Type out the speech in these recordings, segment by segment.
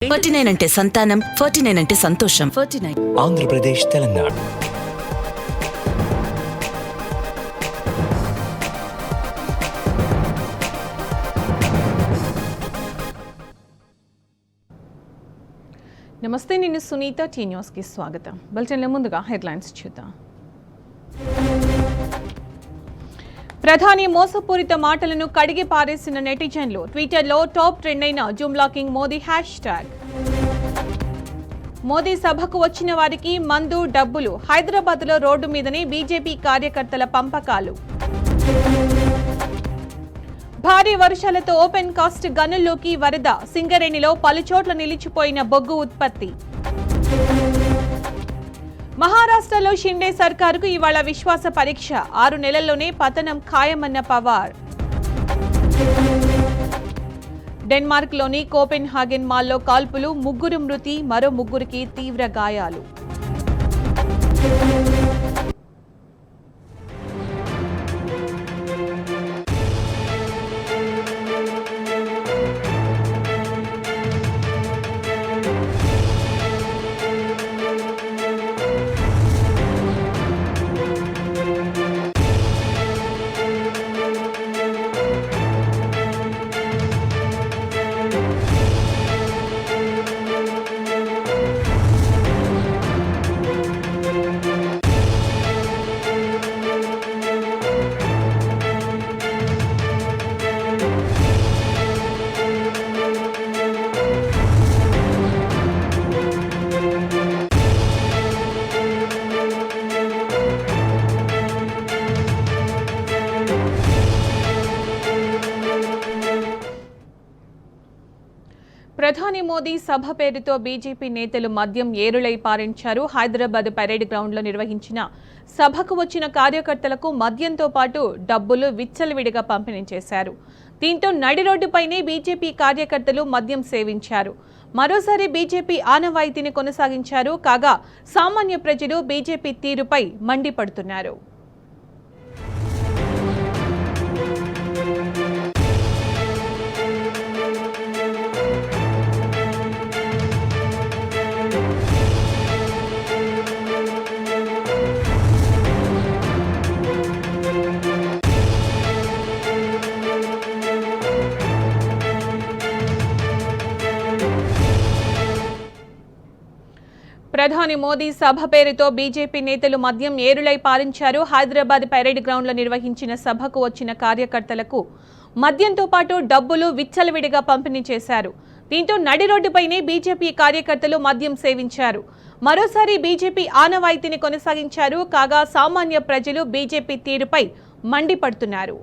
49 అంటే సంతానం, 49 అంటే సంతోషం. 49 ఆంధ్రప్రదేశ్, తెలంగాణ. నమస్తే, నేను సునీత. టీ న్యూస్కి స్వాగతం. బులెటిన్ల ముందుగా హెడ్లైన్స్ చూద్దాం. ప్రధాని మోసపూరిత మాటలను కడిగి పారేసిన నెటిజన్లు. ట్విట్టర్లో టాప్ ట్రెండ్ అయిన Zoom locking Modi hash tag. Modi సభకు వచ్చిన వారికి మందు, డబ్బులు. హైదరాబాద్లో రోడ్డు మీదనే బీజేపీ కార్యకర్తల పంపకాలు. భారీ వర్షాలతో ఓపెన్ కాస్ట్ గనుల్లోకి వరద. సింగరేణిలో పలుచోట్ల నిలిచిపోయిన బొగ్గు ఉత్పత్తి. మహారాష్ట్రలో షిండే సర్కారుకు ఇవాళ విశ్వాస పరీక్ష. 6 నెలల్లోనే పతనం ఖాయమన్న పవార్. డెన్మార్క్లోని కోపెన్ హాగెన్ మాల్లో కాల్పులు. 3 మృతి, మరో 3కి తీవ్ర గాయాలు. ప్రధాని మోదీ సభ పేరుతో బీజేపీ నేతలు మద్యం ఏరులై పారించారు. హైదరాబాద్ పరేడ్ గ్రౌండ్లో నిర్వహించిన సభకు వచ్చిన కార్యకర్తలకు మద్యంతో పాటు డబ్బులు విచ్చలవిడిగా పంపిణీ చేశారు. దీంతో నడి రోడ్డుపైనే బీజేపీ కార్యకర్తలు మద్యం సేవించారు. మరోసారి బీజేపీ ఆనవాయితీని కొనసాగించారు. కాగా సామాన్య ప్రజలు బీజేపీ తీరుపై మండిపడుతున్నారు. ప్రధాని మోదీ సభ పేరుతో బీజేపీ నేతలు మద్యం ఏరులై పారించారు. హైదరాబాద్ పరేడ్ గ్రౌండ్లో నిర్వహించిన సభకు వచ్చిన కార్యకర్తలకు మద్యంతో పాటు డబ్బులు విచ్చలవిడిగా పంపిణీ చేశారు. దీంతో నడి రోడ్డుపైనే బీజేపీ కార్యకర్తలు మద్యం సేవించారు. మరోసారి బీజేపీ ఆనవాయితీని కొనసాగించారు. కాగా సామాన్య ప్రజలు బీజేపీ తీరుపై మండిపడుతున్నారు.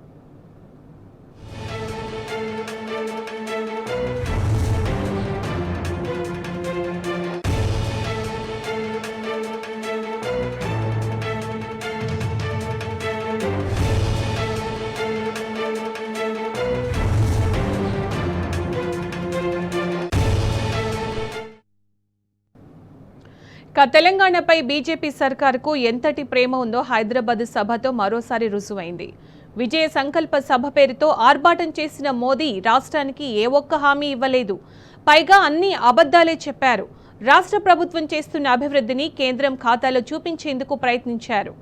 తెలంగాణపై బీజేపీ సర్కారుకు ఎంతటి ప్రేమ ఉందో హైదరాబాద్ సభతో మరోసారి రుజువైంది. విజయ సంకల్ప సభ పేరుతో ఆర్భాటం చేసిన మోదీ రాష్ట్రానికి ఏ ఒక్క హామీ ఇవ్వలేదు. పైగా అన్ని అబద్ధాలే చెప్పారు. రాష్ట్ర ప్రభుత్వం చేస్తున్న అభివృద్ధిని కేంద్రం ఖాతాలో చూపించేందుకు ప్రయత్నించారు.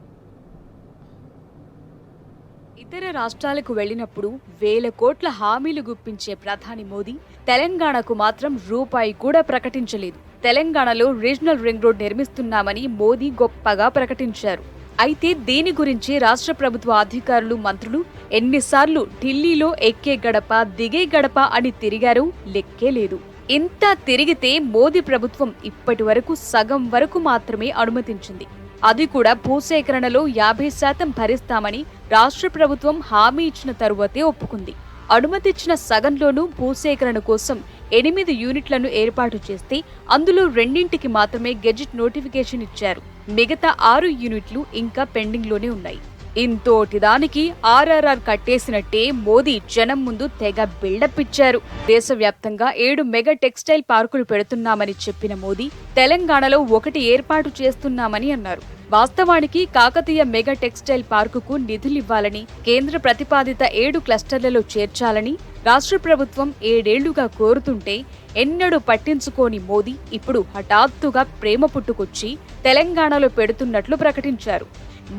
ఇతర రాష్ట్రాలకు వెళ్లినప్పుడు వేల కోట్ల హామీలు గుప్పించే ప్రధాని మోదీ తెలంగాణకు మాత్రం రూపాయి కూడా ప్రకటించలేదు. తెలంగాణలో రీజనల్ రింగ్ రోడ్ నిర్మిస్తున్నామని మోదీ గొప్పగా ప్రకటించారు. అయితే దీని గురించి రాష్ట్ర ప్రభుత్వ అధికారులు, మంత్రులు ఎన్నిసార్లు ఢిల్లీలో ఎక్కే గడప దిగే గడప అని తిరిగారో లెక్కే లేదు. ఇంత తిరిగితే మోదీ ప్రభుత్వం ఇప్పటి వరకు సగం వరకు మాత్రమే అనుమతించింది. అది కూడా భూసేకరణలో 50% భరిస్తామని రాష్ట్ర ప్రభుత్వం హామీ ఇచ్చిన తరువాతే ఒప్పుకుంది. అనుమతిచ్చిన సగంలోనూ భూసేకరణ కోసం 8 యూనిట్లను ఏర్పాటు చేస్తే అందులో 2ంటికి మాత్రమే గెజిట్ నోటిఫికేషన్ ఇచ్చారు. మిగతా 6 యూనిట్లు ఇంకా పెండింగ్లోనే ఉన్నాయి. ఇంతోటి దానికి ఆర్ఆర్ఆర్ కట్టేసినట్టే మోదీ జనం ముందు తెగ బిల్డప్ ఇచ్చారు. దేశవ్యాప్తంగా 7 మెగా టెక్స్టైల్ పార్కులు పెడుతున్నామని చెప్పిన మోదీ తెలంగాణలో 1 ఏర్పాటు చేస్తున్నామని అన్నారు. వాస్తవానికి కాకతీయ మెగా టెక్స్టైల్ పార్కుకు నిధులివ్వాలని, కేంద్ర ప్రతిపాదిత 7 క్లస్టర్లలో చేర్చాలని, రాష్ట్ర ప్రభుత్వం 7 ఏళ్లుగా కోరుతుంటే ఎన్నడూ పట్టించుకోని మోదీ ఇప్పుడు హఠాత్తుగా ప్రేమ పుట్టుకొచ్చి తెలంగాణలో పెడుతున్నట్లు ప్రకటించారు.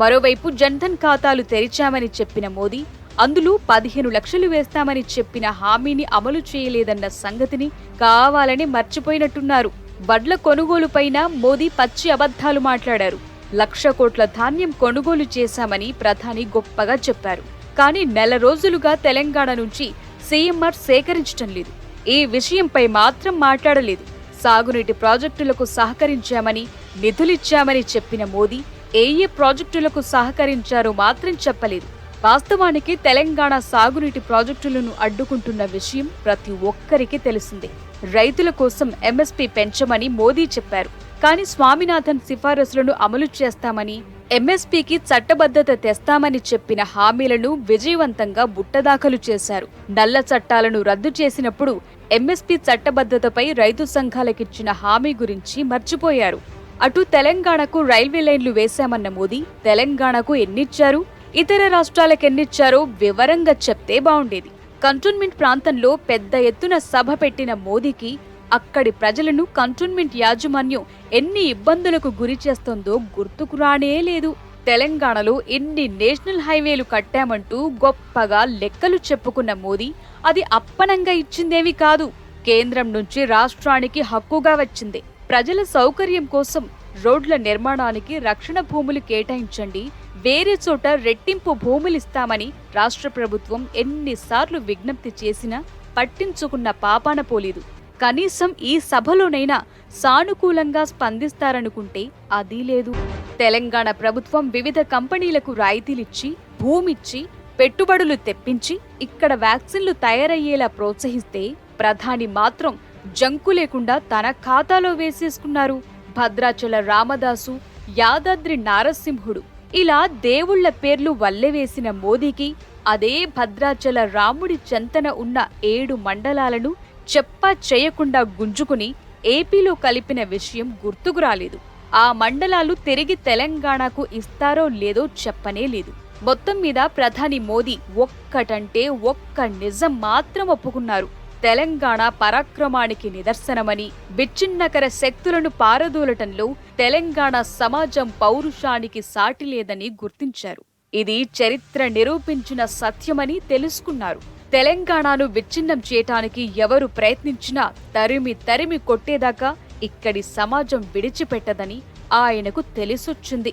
మరోవైపు జన్ధన్ ఖాతాలు తెరిచామని చెప్పిన మోదీ అందులో 15 లక్షలు వేస్తామని చెప్పిన హామీని అమలు చేయలేదన్న సంగతిని కావాలని మర్చిపోయినట్టున్నారు. వడ్ల కొనుగోలుపైన మోదీ పచ్చి అబద్ధాలు మాట్లాడారు. 1,00,000 కోట్ల ధాన్యం కొనుగోలు చేశామని ప్రధాని గొప్పగా చెప్పారు. కానీ నెల రోజులుగా తెలంగాణ నుంచి సీఎంఆర్ సేకరించడం లేదు. ఈ విషయంపై మాత్రం మాట్లాడలేదు. సాగునీటి ప్రాజెక్టులకు సహకరించామని, నిధులిచ్చామని చెప్పిన మోదీ ఏ ప్రాజెక్టులకు సహకరించారో మాత్రం చెప్పలేదు. వాస్తవానికి తెలంగాణ సాగునీటి ప్రాజెక్టులను అడ్డుకుంటున్న విషయం ప్రతి ఒక్కరికి తెలిసిందే. రైతుల కోసం ఎంఎస్పీ పెంచమని మోదీ చెప్పారు. కానీ స్వామినాథన్ సిఫారసులను అమలు చేస్తామని, ఎంఎస్పీకి చట్టబద్ధత తెస్తామని చెప్పిన హామీలను విజయవంతంగా బుట్టదాఖలు చేశారు. నల్ల చట్టాలను రద్దు చేసినప్పుడు ఎంఎస్పీ చట్టబద్ధతపై రైతు సంఘాలకిచ్చిన హామీ గురించి మర్చిపోయారు. అటు తెలంగాణకు రైల్వే లైన్లు వేశామన్న మోదీ తెలంగాణకు ఎన్నిచ్చారు, ఇతర రాష్ట్రాలకెన్నిచ్చారో వివరంగా చెప్తే బావుండేది. కంటోన్మెంట్ ప్రాంతంలో పెద్ద ఎత్తున సభ పెట్టిన మోదీకి అక్కడి ప్రజలను కంటోన్మెంట్ యాజమాన్యం ఎన్ని ఇబ్బందులకు గురి చేస్తోందో గుర్తుకు రానే లేదు. తెలంగాణలో ఎన్ని నేషనల్ హైవేలు కట్టామంటూ గొప్పగా లెక్కలు చెప్పుకున్న మోదీ అది అప్పనంగా ఇచ్చిందేమీ కాదు. కేంద్రం నుంచి రాష్ట్రానికి హక్కుగా వచ్చింది. ప్రజల సౌకర్యం కోసం రోడ్ల నిర్మాణానికి రక్షణ భూములు కేటాయించండి, వేరే చోట రెట్టింపు భూములిస్తామని రాష్ట్ర ప్రభుత్వం ఎన్నిసార్లు విజ్ఞప్తి చేసినా పట్టించుకున్న పాపాన పోలేదు. కనీసం ఈ సభలోనైనా సానుకూలంగా స్పందిస్తారనుకుంటే అదీ లేదు. తెలంగాణ ప్రభుత్వం వివిధ కంపెనీలకు రాయితీలిచ్చి, భూమిచ్చి, పెట్టుబడులు తెప్పించి ఇక్కడ వ్యాక్సిన్లు తయారయ్యేలా ప్రోత్సహిస్తే ప్రధాని మాత్రం జంకు లేకుండా తన ఖాతాలో వేసేసుకున్నారు. భద్రాచల రామదాసు, యాదాద్రి నారసింహుడు ఇలా దేవుళ్ల పేర్లు వల్లెవేసిన మోదీకి అదే భద్రాచల రాముడి చెంతన ఉన్న 7 మండలాలను చెప్పా చేయకుండా గుంజుకుని ఏపీలో కలిపిన విషయం గుర్తుకు రాలేదు. ఆ మండలాలు తిరిగి తెలంగాణకు ఇస్తారో లేదో చెప్పనే లేదు. మొత్తం మీద ప్రధాని మోదీ ఒక్కటంటే ఒక్క నిజం మాత్రం ఒప్పుకున్నారు. తెలంగాణ పరాక్రమానికి నిదర్శనమని, విచ్ఛిన్నకర శక్తులను పారదోలటంలో తెలంగాణ సమాజం పౌరుషానికి సాటి లేదని గుర్తించారు. ఇది చరిత్ర నిరూపించిన సత్యమని తెలుసుకున్నారు. తెలంగాణను విచ్ఛిన్నం చేయటానికి ఎవరు ప్రయత్నించినా తరిమి కొట్టేదాకా ఇక్కడి సమాజం విడిచిపెట్టదని ఆయనకు తెలిసొచ్చింది.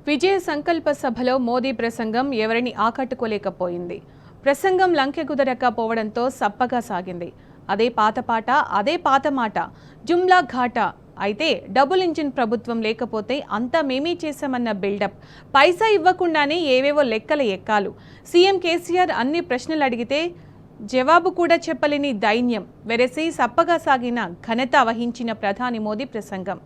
విజయ సంకల్ప సభలో మోదీ ప్రసంగం ఎవరిని ఆకట్టుకోలేకపోయింది. ప్రసంగం లంకె కుదరకపోవడంతో సప్పగా సాగింది. అదే పాత పాట, అదే పాత మాట, జుమ్లా ఘాట. అయితే డబుల్ ఇంజిన్ ప్రభుత్వం లేకపోతే అంతా మేమే చేశామన్న బిల్డప్, పైసా ఇవ్వకుండానే ఏవేవో లెక్కల ఎక్కాలు. సీఎం కేసీఆర్ అన్ని ప్రశ్నలు అడిగితే జవాబు కూడా చెప్పలేని దైన్యం వెరసి సప్పగా సాగిన ఘనత వహించిన ప్రధాని మోదీ ప్రసంగం.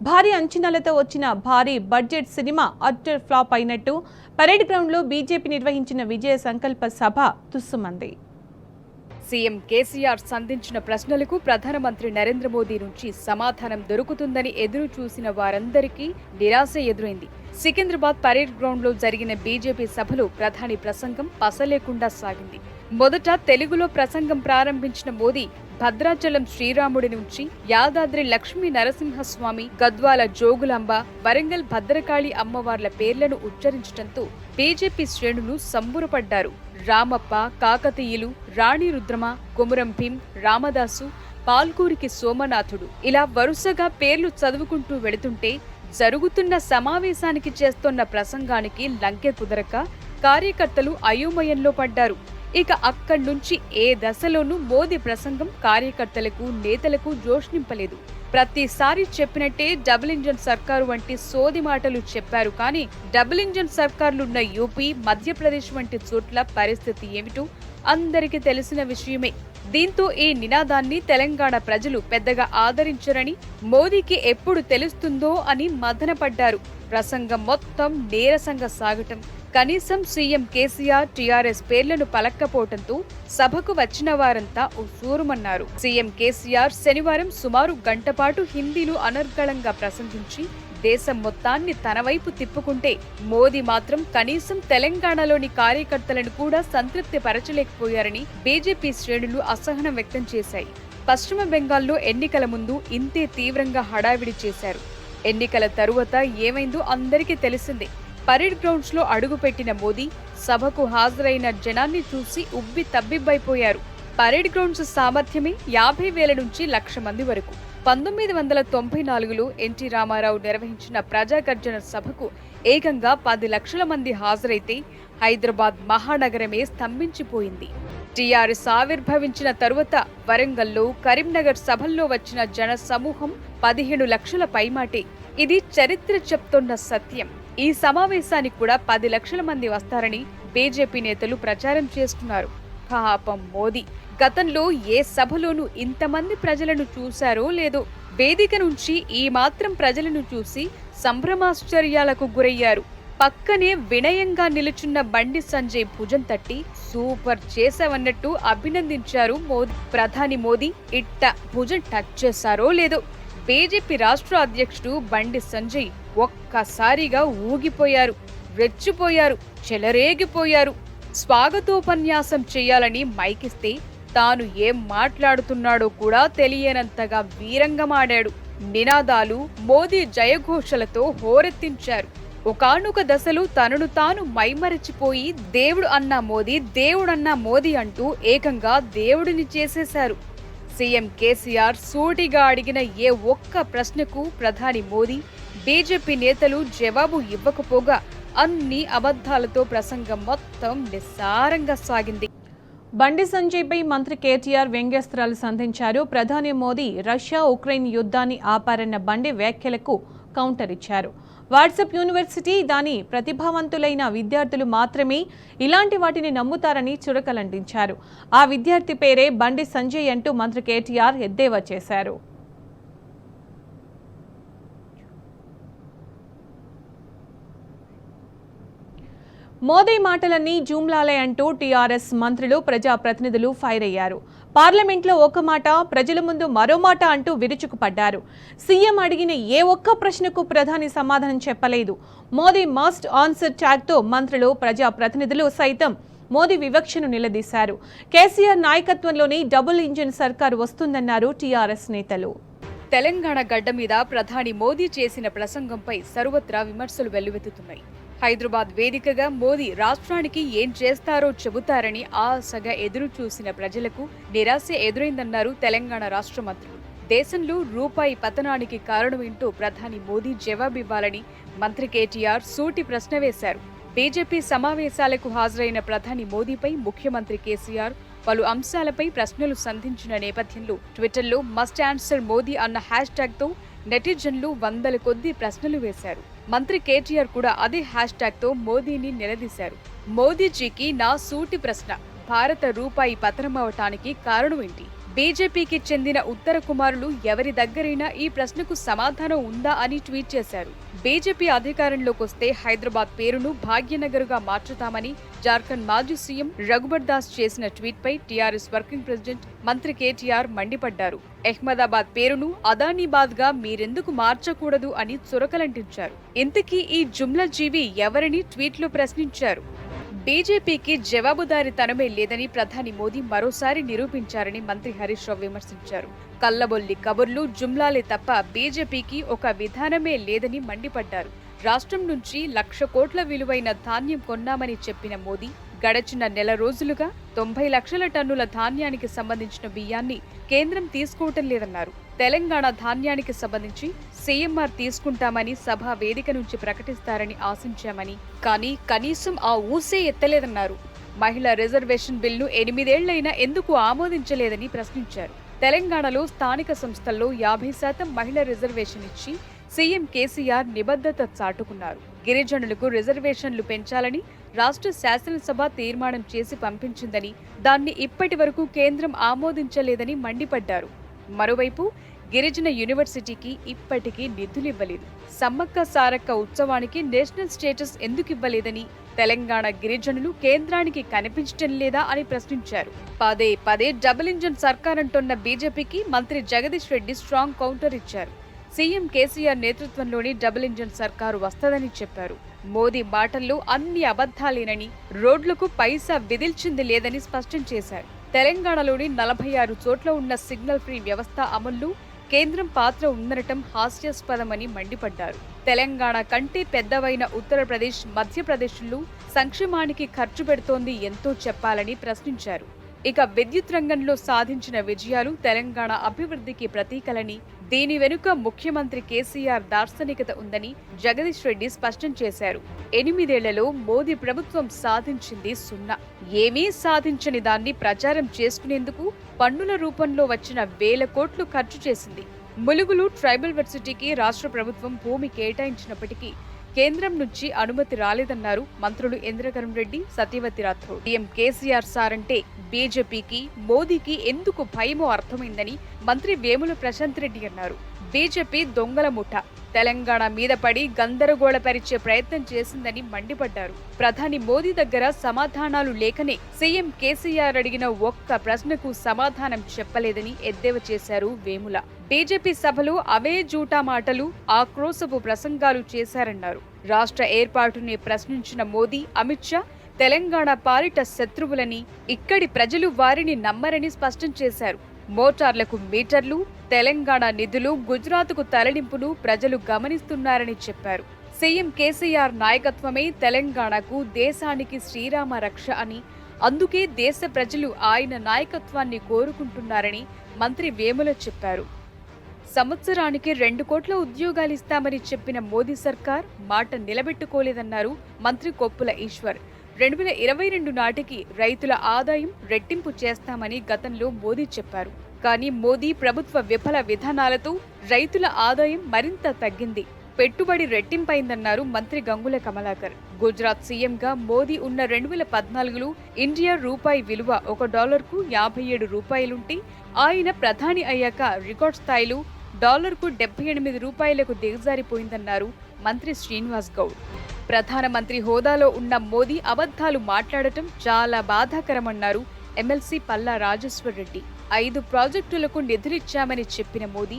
భారీ అంచనాలతో వచ్చిన భారీ బడ్జెట్ సినిమా అట్టర్ ఫ్లాప్ అయినట్టు పరేడ్ గ్రౌండ్లో బీజేపీ నిర్వహించిన విజయ సంకల్ప సభ తుస్సుమంది. సీఎం కేసీఆర్ సంధించిన ప్రశ్నలకు ప్రధానమంత్రి నరేంద్ర మోదీ నుంచి సమాధానం దొరుకుతుందని ఎదురు చూసిన వారందరికీ నిరాశ ఎదురైంది. సికింద్రాబాద్ పరేడ్ గ్రౌండ్లో జరిగిన బీజేపీ సభలో ప్రధాని ప్రసంగం పసలేకుండా సాగింది. మొదట తెలుగులో ప్రసంగం ప్రారంభించిన మోదీ భద్రాచలం శ్రీరాముడి నుంచి యాదాద్రి లక్ష్మీ నరసింహస్వామి, గద్వాల జోగులాంబ, వరంగల్ భద్రకాళి అమ్మవార్ల పేర్లను ఉచ్చరించడంతో బీజేపీ శ్రేణులు సంబురపడ్డారు. రామప్ప, కాకతీయులు, రాణి రుద్రమ, కొమురం భీం, రామదాసు, పాల్కూరికి సోమనాథుడు ఇలా వరుసగా పేర్లు చదువుకుంటూ వెళుతుంటే జరుగుతున్న సమావేశానికి చేస్తోన్న ప్రసంగానికి లంకె కుదరక కార్యకర్తలు అయోమయంలో పడ్డారు. ఇక అక్కడి నుంచి ఏ దశలోనూ మోదీ ప్రసంగం కార్యకర్తలకు, నేతలకు జోష్ నింపలేదు. ప్రతిసారి చెప్పినట్టే డబుల్ ఇంజన్ సర్కారు వంటి సోది మాటలు చెప్పారు. కానీ డబుల్ ఇంజన్ సర్కార్లున్న యూపీ, మధ్యప్రదేశ్ వంటి చోట్ల పరిస్థితి ఏమిటో అందరికీ తెలిసిన విషయమే. దీంతో ఈ నినాదాన్ని తెలంగాణ ప్రజలు పెద్దగా ఆదరించరని, మోదీకి ఎప్పుడు తెలుస్తుందో అని మదనపడ్డారు. ప్రసంగం మొత్తం నీరసంగా సాగటం, కనీసం సీఎం కేసీఆర్, టీఆర్ఎస్ పేర్లను పలక్కపోవడంతో సభకు వచ్చిన వారంతా ఉసూరుమన్నారు. సీఎం కేసీఆర్ శనివారం సుమారు గంటపాటు హిందీలో అనర్గళంగా ప్రసంగించి దేశం మొత్తాన్ని తన వైపు తిప్పుకుంటే మోదీ మాత్రం కనీసం తెలంగాణలోని కార్యకర్తలను కూడా సంతృప్తి పరచలేకపోయారని బీజేపీ శ్రేణులు అసహనం వ్యక్తం చేశాయి. పశ్చిమ బెంగాల్లో ఎన్నికల ముందు ఇంతే తీవ్రంగా హడావిడి చేశారు. ఎన్నికల తరువాత ఏమైందో అందరికీ తెలిసిందే. పరేడ్ గ్రౌండ్స్ లో అడుగుపెట్టిన మోదీ సభకు హాజరైన జనాన్ని చూసి ఉబ్బి తబ్బిబ్బైపోయారు. పరేడ్ గ్రౌండ్స్ సామర్థ్యమే 50,000 నుంచి 1,00,000 మంది వరకు. 1994లో ఎన్టీ రామారావు నిర్వహించిన ప్రజాగర్జన సభకు ఏకంగా 10 లక్షల మంది హాజరైతే హైదరాబాద్ మహానగరమే స్తంభించిపోయింది. టీఆర్ఎస్ ఆవిర్భవించిన తరువాత వరంగల్లో, కరీంనగర్ సభల్లో వచ్చిన జన సమూహం 15 లక్షల పైమాటే. ఇది చరిత్ర చెప్తున్న సత్యం. ఈ సమావేశానికి కూడా 10 లక్షల మంది వస్తారని బీజేపీ నేతలు ప్రచారం చేస్తున్నారు. పాపం మోదీ గతంలో ఏ సభలోనూ ఇంతమంది ప్రజలను చూశారో లేదో, వేదిక నుంచి ఈ మాత్రం ప్రజలను చూసి సంభ్రమాశ్చర్యాలకు గురయ్యారు. పక్కనే వినయంగా నిలుచున్న బండి సంజయ్ భుజం తట్టి సూపర్ చేశావన్నట్టు అభినందించారు మోదీ. ప్రధాని మోదీ ఇట్ట భుజం టచ్ చేశారో లేదో, బీజేపీ రాష్ట్ర అధ్యక్షుడు బండి సంజయ్ ఒక్కసారిగా ఊగిపోయారు, రెచ్చిపోయారు, చెలరేగిపోయారు. స్వాగతోపన్యాసం చేయాలని మైకిస్తే తాను ఏం మాట్లాడుతున్నాడో కూడా తెలియనంతగా వీరంగమాడాడు. నినాదాలు, మోదీ జయఘోషలతో హోరెత్తించారు. ఒకానొక దశలో తనను తాను మైమరచిపోయి దేవుడు అన్న మోదీ, దేవుడన్న మోదీ అంటూ ఏకంగా దేవుడిని చేసేశారు. సీఎం కేసీఆర్ సూటిగా అడిగిన ఏ ఒక్క ప్రశ్నకు ప్రధాని మోదీ, బీజేపీ నేతలు జవాబు ఇవ్వకపోగా అన్ని అబద్ధాలతో ప్రసంగం మొత్తం నిస్సారంగా సాగింది. బండి సంజయ్పై మంత్రి కేటీఆర్ వ్యంగ్యాస్త్రాలు సంధించారు. ప్రధాని మోదీ రష్యా ఉక్రెయిన్ యుద్ధాన్ని ఆపారన్న బండి వ్యాఖ్యలకు కౌంటర్ ఇచ్చారు. వాట్సాప్ యూనివర్సిటీ, దాని ప్రతిభావంతులైన విద్యార్థులు మాత్రమే ఇలాంటి వాటిని నమ్ముతారని చురకలంటించారు. ఆ విద్యార్థి పేరే బండి సంజయ్ అంటూ మంత్రి కేటీఆర్ ఎద్దేవా చేశారు. మోదీ మాటలన్నీ జూమ్లాలే అంటూ టీఆర్ఎస్ మంత్రులు, ప్రజాప్రతినిధులు ఫైర్ అయ్యారు. పార్లమెంట్లో ఒక మాట, ప్రజల ముందు మరో మాట అంటూ విరుచుకుపడ్డారు. సీఎం అడిగిన ఏ ఒక్క ప్రశ్నకు ప్రధాని సమాధానం చెప్పలేదు. మోదీ మస్ట్ ఆన్సర్ ట్యాగ్తో మంత్రులు, ప్రజాప్రతినిధులు సైతం మోదీ వివక్షను నిలదీశారు. కేసీఆర్ నాయకత్వంలోని డబుల్ ఇంజిన్ సర్కారు వస్తుందన్నారు టీఆర్ఎస్ నేతలు. తెలంగాణ గడ్డ మీద ప్రధాని మోదీ చేసిన ప్రసంగంపై సర్వత్రా విమర్శలు వెల్లువెత్తుతున్నాయి. హైదరాబాద్ వేదికగా మోదీ రాష్ట్రానికి ఏం చేస్తారో చెబుతారని ఆశగా ఎదురు చూసిన ప్రజలకు నిరాశ ఎదురైందన్నారు తెలంగాణ రాష్ట్ర మంత్రులు. దేశంలో రూపాయి పతనానికి కారణమేంటో ప్రధాని మోదీ జవాబివ్వాలని మంత్రి కేటీఆర్ సూటి ప్రశ్న వేశారు. బీజేపీ సమావేశాలకు హాజరైన ప్రధాని మోదీపై ముఖ్యమంత్రి కేసీఆర్ పలు అంశాలపై ప్రశ్నలు సంధించిన నేపథ్యంలో ట్విట్టర్లో మస్ట్ ఆన్సర్ మోదీ అన్న హ్యాష్ ట్యాగ్తో నెటిజన్లు వందల కొద్దీ ప్రశ్నలు వేశారు. మంత్రి కేటీఆర్ కూడా అదే హ్యాష్ ట్యాగ్తో మోదీని నిలదీశారు. మోదీజీకి నా సూటి ప్రశ్న, భారత రూపాయి పతనమవటానికి కారణం ఏంటి? బీజేపీకి చెందిన ఉత్తర కుమారులు ఎవరి దగ్గరైనా ఈ ప్రశ్నకు సమాధానం ఉందా అని ట్వీట్ చేశారు. బీజేపీ అధికారంలోకి వస్తే హైదరాబాద్ పేరును భాగ్యనగర్గా మార్చుతామని జార్ఖండ్ మాజీ సీఎం రఘుబర్ దాస్ చేసిన ట్వీట్ పై టీఆర్ఎస్ వర్కింగ్ ప్రెసిడెంట్ మంత్రి కేటీఆర్ మండిపడ్డారు. అహ్మదాబాద్ పేరును అదానీబాద్ గా మీరెందుకు మార్చకూడదు అని చురకలంటించారు. ఇంతకీ ఈ జుమ్లా జీవి ఎవరని ట్వీట్లో ప్రశ్నించారు. బీజేపీకి జవాబుదారీతనమే లేదని ప్రధాని మోదీ మరోసారి నిరూపించారని మంత్రి హరీష్ రావు విమర్శించారు. కల్లబొల్లి కబుర్లు, జుమ్లాలే తప్ప బీజేపీకి ఒక విధానమే లేదని మండిపడ్డారు. రాష్ట్రం నుంచి 1,00,000 కోట్ల విలువైన ధాన్యం కొన్నామని చెప్పిన మోదీ గడచిన నెల రోజులుగా 90 లక్షల టన్నుల ధాన్యానికి సంబంధించిన బియ్యాన్ని కేంద్రం తీసుకోవటం లేదన్నారు. తెలంగాణ ధాన్యానికి సంబంధించి సీఎంఆర్ తీసుకుంటామని సభా వేదిక నుంచి ప్రకటిస్తారని ఆశించామని, కానీ కనీసం ఆ ఊసే ఎత్తలేదన్నారు. మహిళా రిజర్వేషన్ బిల్లును 8 ఏళ్లైనా ఎందుకు ఆమోదించలేదని ప్రశ్నించారు. తెలంగాణలో స్థానిక సంస్థల్లో 50% మహిళా రిజర్వేషన్ ఇచ్చి సీఎం కేసీఆర్ నిబద్ధత చాటుకున్నారు. గిరిజనులకు రిజర్వేషన్లు పెంచాలని రాష్ట్ర శాసనసభ తీర్మానం చేసి పంపించిందని, దాన్ని ఇప్పటి వరకు కేంద్రం ఆమోదించలేదని మండిపడ్డారు. మరోవైపు గిరిజన యూనివర్సిటీకి ఇప్పటికీ నిధులివ్వలేదు. సమ్మక్క సారక్క ఉత్సవానికి నేషనల్ స్టేటస్ ఎందుకివ్వలేదని, తెలంగాణ గిరిజనులు కేంద్రానికి కనిపించటం లేదా అని ప్రశ్నించారు. పదే పదే డబుల్ ఇంజన్ సర్కార్ అంటున్న బీజేపీకి మంత్రి జగదీష్ రెడ్డి స్ట్రాంగ్ కౌంటర్ ఇచ్చారు. సీఎం కేసీఆర్ నేతృత్వంలోని డబుల్ ఇంజన్ సర్కారు వస్తదని చెప్పారు. మోదీ మాటల్లో అన్ని అబద్ధాలేనని, రోడ్లకు పైసా విదిల్చింది లేదని స్పష్టం చేశారు. తెలంగాణలోని 46 చోట్ల ఉన్న సిగ్నల్ ఫ్రీ వ్యవస్థ అమల్లో కేంద్రం పాత్ర ఉందనటం హాస్యాస్పదమని మండిపడ్డారు. తెలంగాణ కంటే పెద్దవైన ఉత్తరప్రదేశ్, మధ్యప్రదేశ్లు సంక్షేమానికి ఖర్చు పెడుతోంది ఎంతో చెప్పాలని ప్రశ్నించారు. ఇక విద్యుత్ రంగంలో సాధించిన విజయాలు తెలంగాణ అభివృద్ధికి ప్రతీకలని, దీని వెనుక ముఖ్యమంత్రి కేసీఆర్ దార్శనికత ఉందని జగదీష్ రెడ్డి స్పష్టం చేశారు. 8 ఏళ్లలో మోదీ ప్రభుత్వం సాధించింది సున్నా. ఏమీ సాధించని దాన్ని ప్రచారం చేసుకునేందుకు పన్నుల రూపంలో వచ్చిన వేల కోట్లు ఖర్చు చేసింది. ములుగులు ట్రైబల్ వర్సిటీకి రాష్ట్ర ప్రభుత్వం భూమి కేటాయించినప్పటికీ కేంద్రం నుంచి అనుమతి రాలేదన్నారు మంత్రులు ఇంద్రకరణ్ రెడ్డి, సత్యవతి రాథోడ్. సీఎం కేసీఆర్ సార్ అంటే బీజేపీకి, మోదీకి ఎందుకు భయమో అర్థమైందని మంత్రి వేముల ప్రశాంత్ రెడ్డి అన్నారు. బీజేపీ దొంగల ముఠ తెలంగాణ మీద పడి గందరగోళపరిచే ప్రయత్నం చేసిందని మండిపడ్డారు. ప్రధాని మోదీ దగ్గర సమాధానాలు లేకనే సీఎం కేసీఆర్ అడిగిన ఒక్క ప్రశ్నకు సమాధానం చెప్పలేదని ఎద్దేవా చేశారు వేముల. బీజేపీ సభలో అవే జూటా మాటలు, ఆక్రోశపు ప్రసంగాలు చేశారన్నారు. రాష్ట్ర ఏర్పాటుని ప్రశ్నించిన మోదీ, అమిత్ షా తెలంగాణ పాలిట శత్రువులని, ఇక్కడి ప్రజలు వారిని నమ్మరని స్పష్టం చేశారు. మోటార్లకు మీటర్లు, తెలంగాణ నిధులు గుజరాత్కు తరలింపును ప్రజలు గమనిస్తున్నారని చెప్పారు. సీఎం కేసీఆర్ నాయకత్వమే తెలంగాణకు, దేశానికి శ్రీరామ రక్ష అని, అందుకే దేశ ప్రజలు ఆయన నాయకత్వాన్ని కోరుకుంటున్నారని మంత్రి వేముల చెప్పారు. సంవత్సరానికి 2 కోట్ల ఉద్యోగాలిస్తామని చెప్పిన మోదీ సర్కార్ మాట నిలబెట్టుకోలేదన్నారు మంత్రి కొప్పుల ఈశ్వర్. 2022 నాటికి రైతుల ఆదాయం రెట్టింపు చేస్తామని గతంలో మోదీ చెప్పారు. కానీ మోదీ ప్రభుత్వ విఫల విధానాలతో రైతుల ఆదాయం మరింత తగ్గింది, పెట్టుబడి రెట్టింపైందన్నారు మంత్రి గంగుల కమలాకర్. గుజరాత్ సీఎంగా మోదీ ఉన్న 2014లో ఇండియా రూపాయి విలువ $1కు 57 రూపాయలుంటే ఆయన ప్రధాని అయ్యాక రికార్డ్ స్థాయిలో డాలర్కు 78 రూపాయలకు దిగజారిపోయిందన్నారు మంత్రి శ్రీనివాస్ గౌడ్. ప్రధానమంత్రి హోదాలో ఉన్న మోదీ అబద్ధాలు మాట్లాడటం చాలా బాధాకరమన్నారు ఎమ్మెల్సీ పల్లా రాజేశ్వర్ రెడ్డి. 5 ప్రాజెక్టులకు నిధులిచ్చామని చెప్పిన మోదీ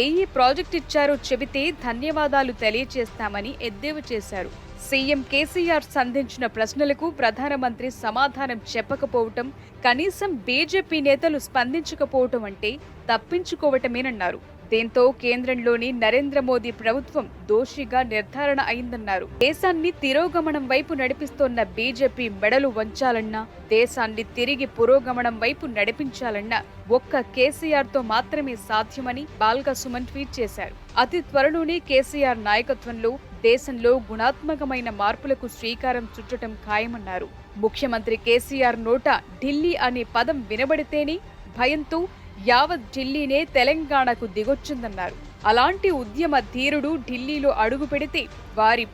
ఏ ప్రాజెక్టు ఇచ్చారో చెబితే ధన్యవాదాలు తెలియజేస్తామని ఎద్దేవా చేశారు. సీఎం కేసీఆర్ సంధించిన ప్రశ్నలకు ప్రధానమంత్రి సమాధానం చెప్పకపోవటం, కనీసం బీజేపీ నేతలు స్పందించకపోవటం అంటే తప్పించుకోవటమేనన్నారు. దీంతో కేంద్రంలోని నరేంద్ర మోదీ ప్రభుత్వం దోషిగా నిర్ధారణ అయిందన్నారు. దేశాన్ని తిరోగమనం వైపు నడిపిస్తోన్న బీజేపీ మెడలు వంచాలన్నా, దేశాన్ని తిరిగి పురోగమనం వైపు నడిపించాలన్నా ఒక్క కేసీఆర్ తో మాత్రమే సాధ్యమని బాల్గా సుమన్ ట్వీట్ చేశారు. అతి త్వరలోనే కేసీఆర్ నాయకత్వంలో దేశంలో గుణాత్మకమైన మార్పులకు శ్రీకారం చుట్టడం ఖాయమన్నారు. ముఖ్యమంత్రి కేసీఆర్ నోట ఢిల్లీ అనే పదం వినబడితేనే భయంతో యావత్ ఢిల్లీనే తెలంగాణకు దిగొచ్చిందన్నారు. అలాంటి ఉద్యమ ధీరుడు ఢిల్లీలో అడుగు పెడితే వారి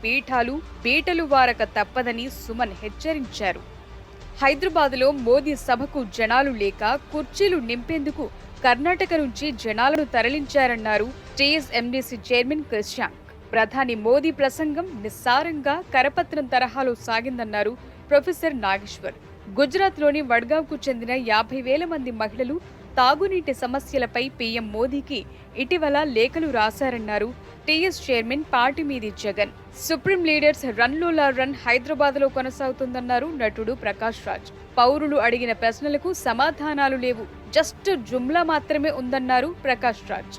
పీటలు వారక తప్పదని సుమన్ హెచ్చరించారు. హైదరాబాద్లో మోదీ సభకు జనాలు లేక కుర్చీలు నింపేందుకు కర్ణాటక నుంచి జనాలను తరలించారన్నారు టీఎస్ఎండీసీ చైర్మన్ క్రిషాంక్. ప్రధాని మోదీ ప్రసంగం నిస్సారంగా కరపత్రం తరహాలో సాగిందన్నారు ప్రొఫెసర్ నాగేశ్వర్. గుజరాత్లోని వడ్గావ్కు చెందిన 50,000 మంది మహిళలు తాగునీటి సమస్యలపై పీఎం మోదీకి ఇటీవల లేఖలు రాశారన్నారు టీఎస్ చైర్మన్ పాటిమీది జగన్. సుప్రీం లీడర్స్ రన్లోలా రన్ హైదరాబాద్లో కొనసాగుతుందన్నారు నటుడు ప్రకాష్ రాజ్. పౌరులు అడిగిన ప్రశ్నలకు సమాధానాలు లేవు, జస్ట్ జుమ్లా మాత్రమే ఉందన్నారు ప్రకాష్ రాజ్.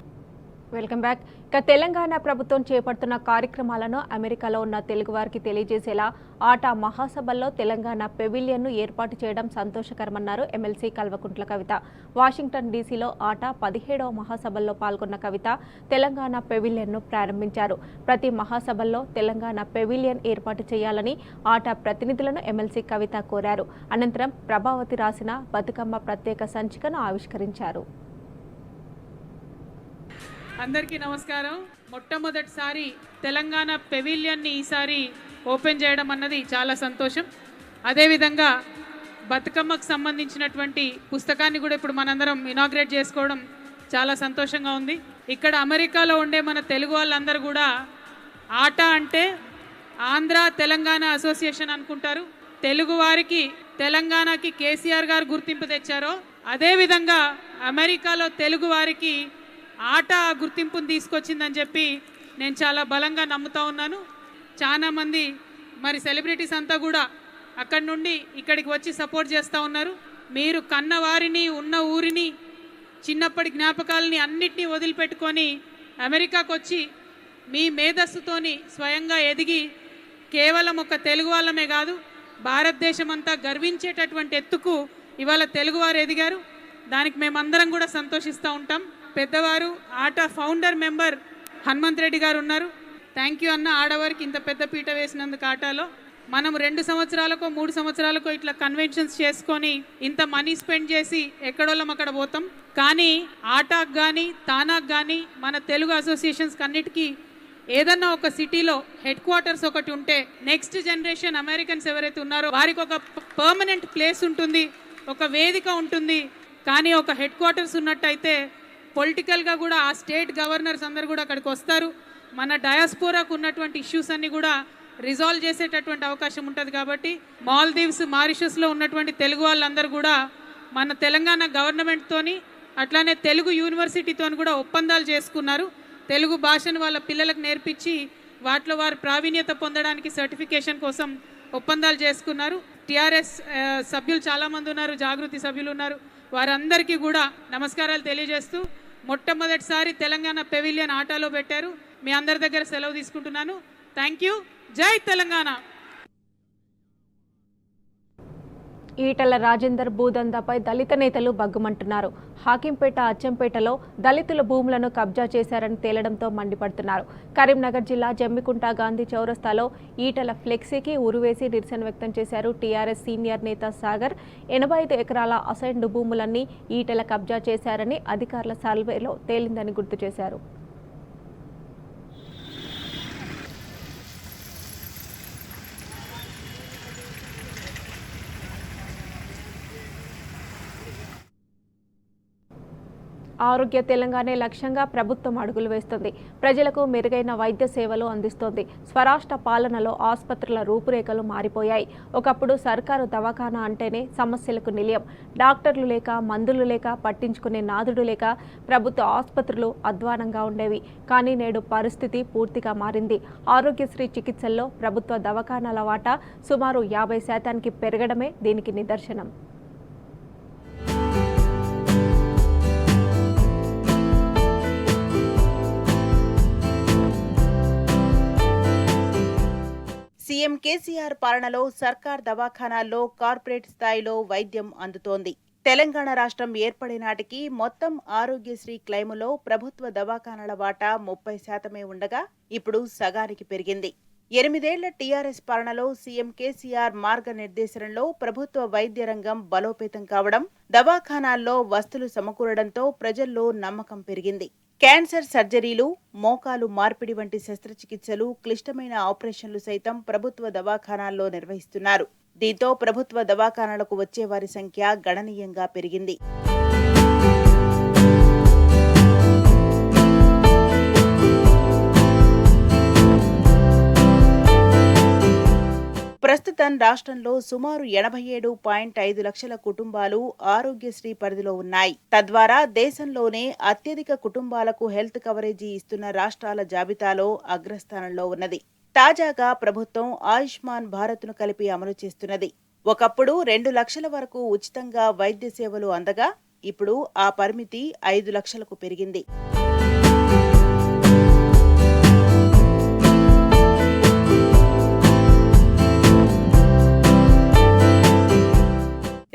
Welcome back. ఇక తెలంగాణ ప్రభుత్వం చేపడుతున్న కార్యక్రమాలను అమెరికాలో ఉన్న తెలుగు వారికి తెలియజేసేలా ఆటా మహాసభల్లో తెలంగాణ పెవిలియన్ను ఏర్పాటు చేయడం సంతోషకరమన్నారు ఎమ్మెల్సీ కల్వకుంట్ల కవిత. వాషింగ్టన్ డీసీలో ఆటా 17వ మహాసభల్లో పాల్గొన్న కవిత తెలంగాణ పెవిలియన్ను ప్రారంభించారు. ప్రతి మహాసభల్లో తెలంగాణ పెవిలియన్ ఏర్పాటు చేయాలని ఆటా ప్రతినిధులను ఎమ్మెల్సీ కవిత కోరారు. అనంతరం ప్రభావతి రాసిన బతుకమ్మ ప్రత్యేక సంచికను ఆవిష్కరించారు. అందరికీ నమస్కారం. మొట్టమొదటిసారి తెలంగాణ పెవిలియన్ని ఈసారి ఓపెన్ చేయడం అన్నది చాలా సంతోషం. అదేవిధంగా బతుకమ్మకు సంబంధించినటువంటి పుస్తకాన్ని కూడా ఇప్పుడు మనందరం ఇనాగ్రేట్ చేసుకోవడం చాలా సంతోషంగా ఉంది. ఇక్కడ అమెరికాలో ఉండే మన తెలుగు వాళ్ళందరూ కూడా ఆటా అంటే ఆంధ్ర తెలంగాణ అసోసియేషన్ అనుకుంటారు. తెలుగు వారికి తెలంగాణకి కేసీఆర్ గారు గుర్తింపు తెచ్చారో అదేవిధంగా అమెరికాలో తెలుగు వారికి ఆట గుర్తింపును తీసుకొచ్చిందని చెప్పి నేను చాలా బలంగా నమ్ముతా ఉన్నాను. చాలామంది మరి సెలబ్రిటీస్ అంతా కూడా అక్కడి నుండి ఇక్కడికి వచ్చి సపోర్ట్ చేస్తూ ఉన్నారు. మీరు కన్నవారిని, ఉన్న ఊరిని, చిన్నప్పటి జ్ఞాపకాలని అన్నిటినీ వదిలిపెట్టుకొని అమెరికాకు వచ్చి మీ మేధస్సుతోని స్వయంగా ఎదిగి కేవలం ఒక తెలుగు వాళ్ళమే కాదు భారతదేశం అంతా గర్వించేటటువంటి ఎత్తుకు ఇవాళ తెలుగువారు ఎదిగారు. దానికి మేమందరం కూడా సంతోషిస్తూ ఉంటాం. పెద్దవారు ఆట ఫౌండర్ మెంబర్ హనుమంత్ రెడ్డి గారు ఉన్నారు. థ్యాంక్ యూ అన్న, ఆడవారికి ఇంత పెద్ద పీట వేసినందుకు. ఆటలో మనం 2 సంవత్సరాలకో 3 సంవత్సరాలకో ఇట్లా కన్వెన్షన్స్ చేసుకొని ఇంత మనీ స్పెండ్ చేసి ఎక్కడోళ్ళం అక్కడ పోతాం. కానీ ఆటాకు కానీ తానాకు కానీ మన తెలుగు అసోసియేషన్స్ అన్నిటికీ ఏదన్నా ఒక సిటీలో హెడ్ క్వార్టర్స్ ఒకటి ఉంటే నెక్స్ట్ జనరేషన్ అమెరికన్స్ ఎవరైతే ఉన్నారో వారికి ఒక పర్మనెంట్ ప్లేస్ ఉంటుంది, ఒక వేదిక ఉంటుంది. కానీ ఒక హెడ్ క్వార్టర్స్ ఉన్నట్టయితే పొలిటికల్గా కూడా ఆ స్టేట్ గవర్నర్స్ అందరు కూడా అక్కడికి వస్తారు. మన డయాస్పోరాకు ఉన్నటువంటి ఇష్యూస్ అన్నీ కూడా రిజాల్వ్ చేసేటటువంటి అవకాశం ఉంటుంది. కాబట్టి మాల్దీవ్స్, మారిషస్లో ఉన్నటువంటి తెలుగు వాళ్ళందరూ కూడా మన తెలంగాణ గవర్నమెంట్తోని అట్లానే తెలుగు యూనివర్సిటీతోని కూడా ఒప్పందాలు చేసుకున్నారు. తెలుగు భాషను వాళ్ళ పిల్లలకు నేర్పించి వాటిలో వారు ప్రావీణ్యత పొందడానికి సర్టిఫికేషన్ కోసం ఒప్పందాలు చేసుకున్నారు. టీఆర్ఎస్ సభ్యులు చాలామంది ఉన్నారు, జాగృతి సభ్యులు ఉన్నారు. వారందరికీ కూడా నమస్కారాలు తెలియజేస్తూ మొట్టమొదటిసారి తెలంగాణ పెవిలియన్ ఆటలో పెట్టారు. మీ అందరి దగ్గర సెలవు తీసుకుంటున్నాను. Thank you. జై తెలంగాణ. ఈటల రాజేందర్ భూదందాపై దళిత నేతలు బగ్గుమంటున్నారు. హాకింపేట, అచ్చంపేటలో దళితుల భూములను కబ్జా చేశారని తేలడంతో మండిపడుతున్నారు. కరీంనగర్ జిల్లా జమ్మికుంట గాంధీ చౌరస్తాలో ఈటల ఫ్లెక్సీకి ఉరువేసి నిరసన వ్యక్తం చేశారు. టీఆర్ఎస్ సీనియర్ నేత సాగర్ 85 ఎకరాల అసైన్డ్ భూములన్నీ ఈటల కబ్జా చేశారని అధికారుల సర్వేలో తేలిందని గుర్తు చేశారు. ఆరోగ్య తెలంగాణ లక్ష్యంగా ప్రభుత్వం అడుగులు వేస్తుంది. ప్రజలకు మెరుగైన వైద్య సేవలు అందిస్తోంది. స్వరాష్ట్ర పాలనలో ఆసుపత్రుల రూపురేఖలు మారిపోయాయి. ఒకప్పుడు సర్కారు దవాఖానా అంటేనే సమస్యలకు నిలయం. డాక్టర్లు లేక, మందులు లేక, పట్టించుకునే నాదుడు లేక ప్రభుత్వ ఆసుపత్రులు అధ్వానంగా ఉండేవి. కానీ నేడు పరిస్థితి పూర్తిగా మారింది. ఆరోగ్యశ్రీ చికిత్సల్లో ప్రభుత్వ దవాఖానాల వాటా సుమారు 50% పెరగడమే దీనికి నిదర్శనం. సీఎం కేసీఆర్ పాలనలో సర్కార్ దవాఖానాల్లో కార్పొరేట్ స్థాయిలో వైద్యం అందుతోంది. తెలంగాణ రాష్ట్రం ఏర్పడే నాటికి మొత్తం ఆరోగ్యశ్రీ క్లెయిములో ప్రభుత్వ దవాఖానాల వాటా 30% ఉండగా ఇప్పుడు సగానికి పెరిగింది. 8 ఏళ్ల టీఆర్ఎస్ పాలనలో సీఎం కేసీఆర్ మార్గనిర్దేశంలో ప్రభుత్వ వైద్య రంగం బలోపేతం కావడం, దవాఖానాల్లో వస్తువులు సమకూరడంతో ప్రజల్లో నమ్మకం పెరిగింది. క్యాన్సర్ సర్జరీలు, మోకాలు మార్పిడి వంటి శస్త్రచికిత్సలు, క్లిష్టమైన ఆపరేషన్లు సైతం ప్రభుత్వ దవాఖానాల్లో నిర్వహిస్తున్నారు. దీంతో ప్రభుత్వ దవాఖానాలకు వచ్చే వారి సంఖ్య గణనీయంగా పెరిగింది. ప్రస్తుతం రాష్ట్రంలో సుమారు 87.5 లక్షల కుటుంబాలు ఆరోగ్యశ్రీ పరిధిలో ఉన్నాయి. తద్వారా దేశంలోనే అత్యధిక కుటుంబాలకు హెల్త్ కవరేజీ ఇస్తున్న రాష్ట్రాల జాబితాలో అగ్రస్థానంలో ఉన్నది. తాజాగా ప్రభుత్వం ఆయుష్మాన్ భారత్ను కలిపి అమలు చేస్తున్నది. ఒకప్పుడు 2 లక్షల వరకు ఉచితంగా వైద్య సేవలు అందగా ఇప్పుడు ఆ పరిమితి 5 లక్షలకు పెరిగింది.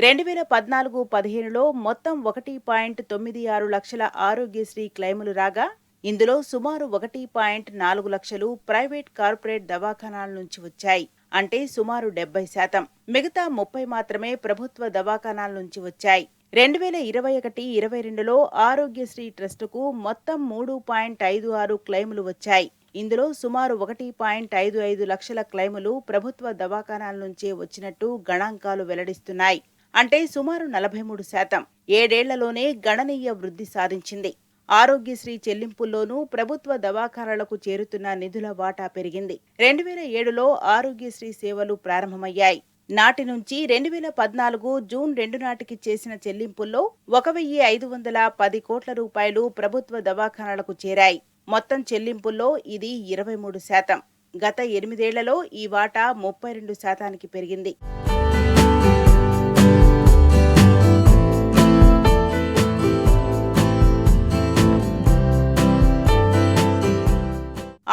2014-15లో మొత్తం 1.96 లక్షల ఆరోగ్యశ్రీ క్లెయిములు రాగా ఇందులో సుమారు 1.4 లక్షలు ప్రైవేట్ కార్పొరేట్ దవాఖానాల నుంచి వచ్చాయి. అంటే సుమారు 70%. మిగతా 30 మాత్రమే ప్రభుత్వ దవాఖానాల నుంచి వచ్చాయి. 2021-22లో ఆరోగ్యశ్రీ ట్రస్టుకు మొత్తం 3.56 క్లెయిములు వచ్చాయి. ఇందులో సుమారు 1.55 లక్షల క్లెయిములు ప్రభుత్వ దవాఖానాల నుంచే వచ్చినట్టు గణాంకాలు వెల్లడిస్తున్నాయి. అంటే సుమారు 43%. 7 ఏళ్లలోనే గణనీయ వృద్ధి సాధించింది. ఆరోగ్యశ్రీ చెల్లింపుల్లోనూ ప్రభుత్వ దవాఖానాలకు చేరుతున్న నిధుల వాటా పెరిగింది. 2007లో ఆరోగ్యశ్రీ సేవలు ప్రారంభమయ్యాయి. నాటి నుంచి 2014 జూన్ 2 నాటికి చేసిన చెల్లింపుల్లో 1,510 కోట్ల రూపాయలు ప్రభుత్వ దవాఖానాలకు చేరాయి. మొత్తం చెల్లింపుల్లో ఇది 23%. గత 8 ఏళ్లలో ఈ వాటా 32%కి పెరిగింది.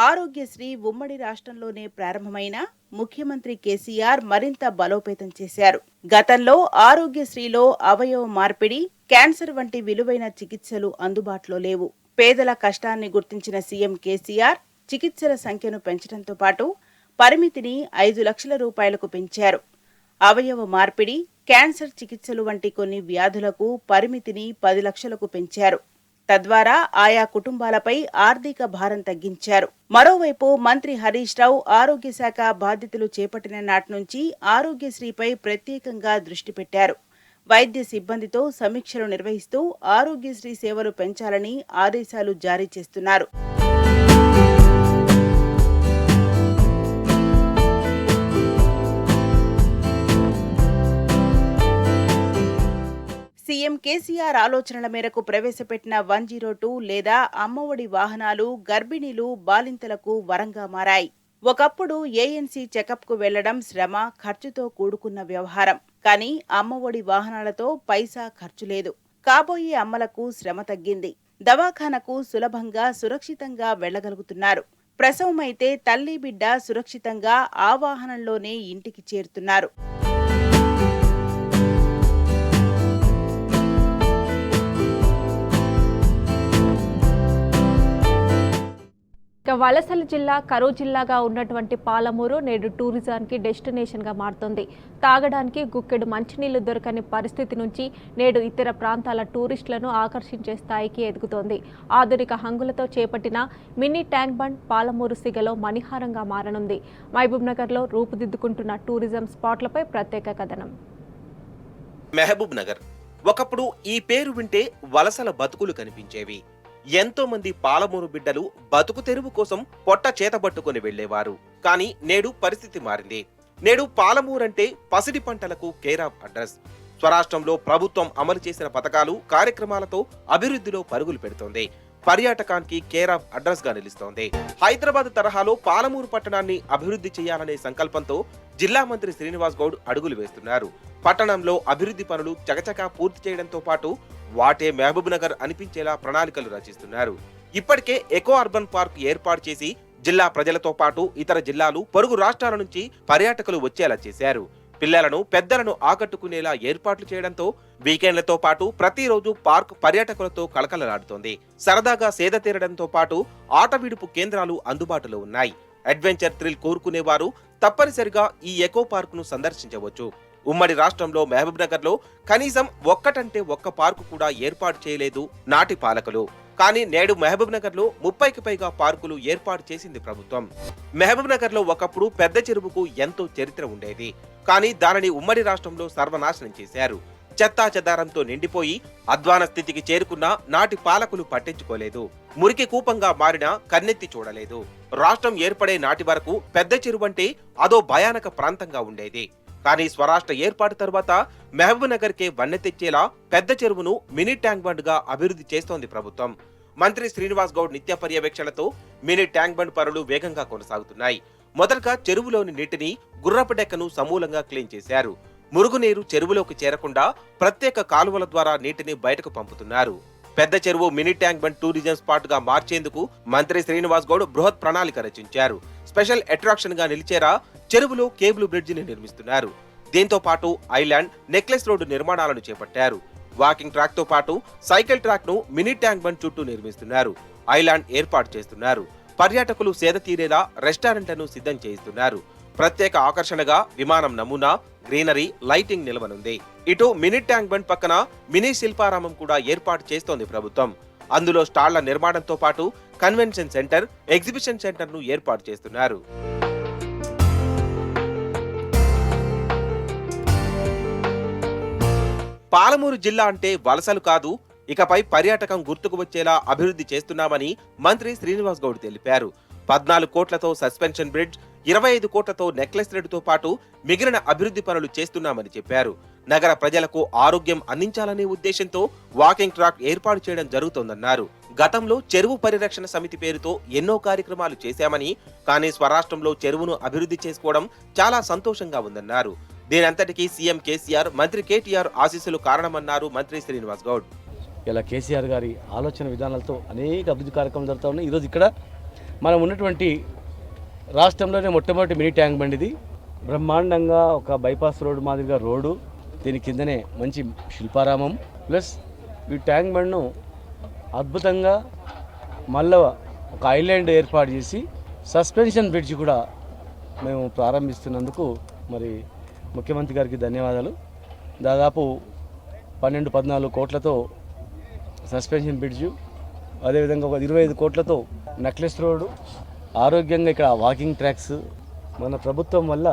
ఆరోగ్యశ్రీ ఉమ్మడి రాష్ట్రంలోనే ప్రారంభమైన ముఖ్యమంత్రి కేసీఆర్ మరింత బలోపేతం చేశారు. గతంలో ఆరోగ్యశ్రీలో అవయవ మార్పిడి, క్యాన్సర్ వంటి విలువైన చికిత్సలు అందుబాటులో లేవు. పేదల కష్టాన్ని గుర్తించిన సీఎం కేసీఆర్ చికిత్సల సంఖ్యను పెంచడంతో పాటు పరిమితిని 5 లక్షల రూపాయలకు పెంచారు. అవయవ మార్పిడి, క్యాన్సర్ చికిత్సలు వంటి కొన్ని వ్యాధులకు పరిమితిని 10 లక్షలకు పెంచారు. తద్వారా ఆయా కుటుంబాలపై ఆర్థిక భారం తగ్గించారు. మరోవైపు మంత్రి హరీష్ రావు ఆరోగ్య శాఖ బాధ్యతలు చేపట్టిన నాటి నుంచి ఆరోగ్యశ్రీపై ప్రత్యేకంగా దృష్టి పెట్టారు. వైద్య సిబ్బందితో సమీక్షలు నిర్వహిస్తూ ఆరోగ్యశ్రీ సేవలు పెంచాలని ఆదేశాలు జారీ చేస్తున్నారు. సీఎం కేసీఆర్ ఆలోచనల మేరకు ప్రవేశపెట్టిన 102 లేదా అమ్మఒడి వాహనాలు గర్భిణీలు, బాలింతలకు వరంగా మారాయి. ఒకప్పుడు ఏఎన్సీ చెకప్కు వెళ్లడం శ్రమ, ఖర్చుతో కూడుకున్న వ్యవహారం. కానీ అమ్మఒడి వాహనాలతో పైసా ఖర్చు లేదు. కాబోయే అమ్మలకు శ్రమ తగ్గింది. దవాఖానకు సులభంగా, సురక్షితంగా వెళ్లగలుగుతున్నారు. ప్రసవమైతే తల్లి, బిడ్డ సురక్షితంగా ఆ వాహనంలోనే ఇంటికి చేరుతున్నారు. వలసల జిల్లా కరూర్ జిల్లాగా ఉన్నటువంటి పాలమూరు నేడు టూరిజానికి డెస్టినేషన్గా మారుతోంది. తాగడానికి గుక్కెడు మంచినీళ్లు దొరకని పరిస్థితి నుంచి నేడు ఇతర ప్రాంతాల టూరిస్టులను ఆకర్షించే స్థాయికి ఎదుగుతోంది. ఆధునిక హంగులతో చేపట్టిన మినీ ట్యాంక్ బండ్ పాలమూరు సిగలో మణిహారంగా మారనుంది. మహబూబ్నగర్లో రూపుదిద్దుకుంటున్న టూరిజం స్పాట్లపై ప్రత్యేక కథనం. మహబూబ్ నగర్ ఒకప్పుడు ఈ పేరు వింటే వలసల బతుకులు కనిపించేవి. ఎంతో మంది పాలమూరు బిడ్డలు బతుకు తెరువు కోసం పొట్ట చేతబట్టుకుని వెళ్లేవారు. కానీ నేడు పరిస్థితి మారింది. నేడు పాలమూరంటే పసిడి పంటలకు కేర్ ఆఫ్ అడ్రస్. స్వరాష్ట్రంలో ప్రభుత్వం అమలు చేసిన పథకాలు, కార్యక్రమాలతో అభివృద్ధిలో పరుగులు పెడుతోంది. పర్యాటకానికి కేర్ ఆఫ్ అడ్రస్ గా నిలుస్తోంది. హైదరాబాద్ తరహాలో పాలమూరు పట్టణాన్ని అభివృద్ధి చేయాలనే సంకల్పంతో జిల్లా మంత్రి శ్రీనివాస్ గౌడ్ అడుగులు వేస్తున్నారు. పట్టణంలో అభివృద్ధి పనులు చకచకా పూర్తి చేయడంతో పాటు వాటే మహబూబ్ నగర్ అనిపించేలా ప్రణాళికలు రచిస్తున్నారు. ఇప్పటికే ఎకో అర్బన్ పార్క్ ఏర్పాటు చేసి జిల్లా ప్రజలతో పాటు ఇతర జిల్లాలు, పొరుగు రాష్ట్రాల నుంచి పర్యాటకులు వచ్చేలా చేశారు. పిల్లలను, పెద్దలను ఆకట్టుకునేలా ఏర్పాట్లు చేయడంతో వీకెండ్లతో పాటు ప్రతిరోజు పార్క్ పర్యాటకులతో కళకళలాడుతోంది. సరదాగా సేద తీరడంతో పాటు ఆట విడుపు కేంద్రాలు అందుబాటులో ఉన్నాయి. అడ్వెంచర్ థ్రిల్ కోరుకునేవారు తప్పనిసరిగా ఈ ఎకో పార్క్ ను సందర్శించవచ్చు. ఉమ్మడి రాష్ట్రంలో మహబూబ్ నగర్ లో కనీసం ఒక్కటంటే ఒక్క పార్కు కూడా ఏర్పాటు చేయలేదు నాటి పాలకులు. కానీ నేడు మహబూబ్ నగర్ లో 30కి పైగా పార్కులు ఏర్పాటు చేసింది ప్రభుత్వం. మహబూబ్ నగర్ లో ఒకప్పుడు పెద్ద చెరువుకు ఎంతో చరిత్ర ఉండేది. కానీ దానిని ఉమ్మడి రాష్ట్రంలో సర్వనాశనం చేశారు. చెత్తా చెదారంతో నిండిపోయి అధ్వాన స్థితికి చేరుకున్న నాటి పాలకులు పట్టించుకోలేదు. మురికి కూపంగా మారినా కన్నెత్తి చూడలేదు. రాష్ట్రం ఏర్పడే నాటి వరకు పెద్ద చెరువంటే అదో భయానక ప్రాంతంగా ఉండేది. కానీ స్వరాష్ట్ర ఏర్పాటు తర్వాత మహబూబ్ నగర్ కే వన్నె తెచ్చేలా పెద్ద చెరువును మినీ ట్యాంక్ బండ్ గా అభివృద్ధి చేస్తోంది ప్రభుత్వం. మంత్రి శ్రీనివాస్ గౌడ్ నిత్య పర్యవేక్షణతో మినీ ట్యాంక్ బండ్ పనులు వేగంగా కొనసాగుతున్నాయి. మొదటగా చెరువులోని నీటిని, గుర్రపు డెక్కను సమూలంగా క్లీన్ చేశారు. మురుగునీరు చెరువులోకి చేరకుండా ప్రత్యేక కాలువల ద్వారా నీటిని బయటకు పంపుతున్నారు. పెద్ద చెరువు mini tank bund tourism spot గా మార్చేందుకు మంత్రి శ్రీనివాస్ గౌడ్ బృహత్ ప్రణాళిక రచించారు. స్పెషల్ అట్రాక్షన్ గా నిలిచేలా చెరువులో కేబుల్ బ్రిడ్జిని నిర్మిస్తున్నారు. దీంతో పాటు ఐలాండ్, నెక్లెస్ రోడ్డు నిర్మాణాలను చేపట్టారు. వాకింగ్ ట్రాక్ తో పాటు సైకిల్ ట్రాక్ ను మినీ ట్యాంక్ బండ్ చుట్టూ నిర్మిస్తున్నారు. ఐలాండ్ ఏర్పాటు చేస్తున్నారు. పర్యాటకులు సేద తీరేలా రెస్టారెంట్లను సిద్ధం చేయిస్తున్నారు. ప్రత్యేక ఆకర్షణగా విమానం నమూనా, గ్రీనరీ, లైటింగ్ నిలవనుంది. ఇటు మినీ ట్యాంక్ బండ్ పక్కన మినీ శిల్పారామం కూడా ఏర్పాటు చేస్తోంది ప్రభుత్వం. అందులో స్టాళ్ల నిర్మాణంతో పాటు కన్వెన్షన్ సెంటర్, ఎగ్జిబిషన్ సెంటర్ ను ఏర్పాటు చేస్తున్నారు. పాలమూరు జిల్లా అంటే వలసలు కాదు, ఇకపై పర్యాటకం గుర్తుకు వచ్చేలా అభివృద్ధి చేస్తున్నామని మంత్రి శ్రీనివాస్ గౌడ్ తెలిపారు. 14 కోట్లతో సస్పెన్షన్ బ్రిడ్జ్, 25 కోట్లతో నెక్లెస్ రోడ్డుతో పాటు మిగిలిన అభివృద్ధి పనులు చేస్తున్నామని చెప్పారు. నగర ప్రజలకు ఆరోగ్యం అందించాలనే ఉద్దేశంతో వాకింగ్ ట్రాక్ ఏర్పాటు చేయడం జరుగుతోందన్నారు. గతంలో చెరువు పరిరక్షణ సమితి పేరుతో ఎన్నో కార్యక్రమాలు చేశామని, కానీ స్వరాష్ట్రంలో చెరువును అభివృద్ధి చేసుకోవడం చాలా సంతోషంగా ఉందన్నారు. దీనంతటికీ సీఎం కేసీఆర్, మంత్రి కేటీఆర్ ఆశీస్సులు కారణమన్నారు మంత్రి శ్రీనివాస్ గౌడ్. ఇలా కేసీఆర్ గారి ఆలోచన విధానాలతో అనేక అభివృద్ధి కార్యక్రమాలు జరుగుతూ ఉన్నాయి. ఈరోజు ఇక్కడ మనం ఉన్నటువంటి రాష్ట్రంలోనే మొట్టమొదటి మినీ ట్యాంక్ బండ్ ఇది. బ్రహ్మాండంగా ఒక బైపాస్ రోడ్డు మాదిరిగా రోడ్డు, దీని కిందనే మంచి శిల్పారామం, ప్లస్ ఈ ట్యాంక్ బండ్ను అద్భుతంగా మళ్ళీ ఒక ఐలాండ్ ఏర్పాటు చేసి సస్పెన్షన్ బ్రిడ్జ్ కూడా మేము ప్రారంభిస్తున్నందుకు మరి ముఖ్యమంత్రి గారికి ధన్యవాదాలు. దాదాపు 12-14 కోట్లతో సస్పెన్షన్ బ్రిడ్జు, అదేవిధంగా ఒక 25 కోట్లతో నెక్లెస్ రోడ్డు, ఆరోగ్యంగా ఇక్కడ వాకింగ్ ట్రాక్స్. మన ప్రభుత్వం వల్ల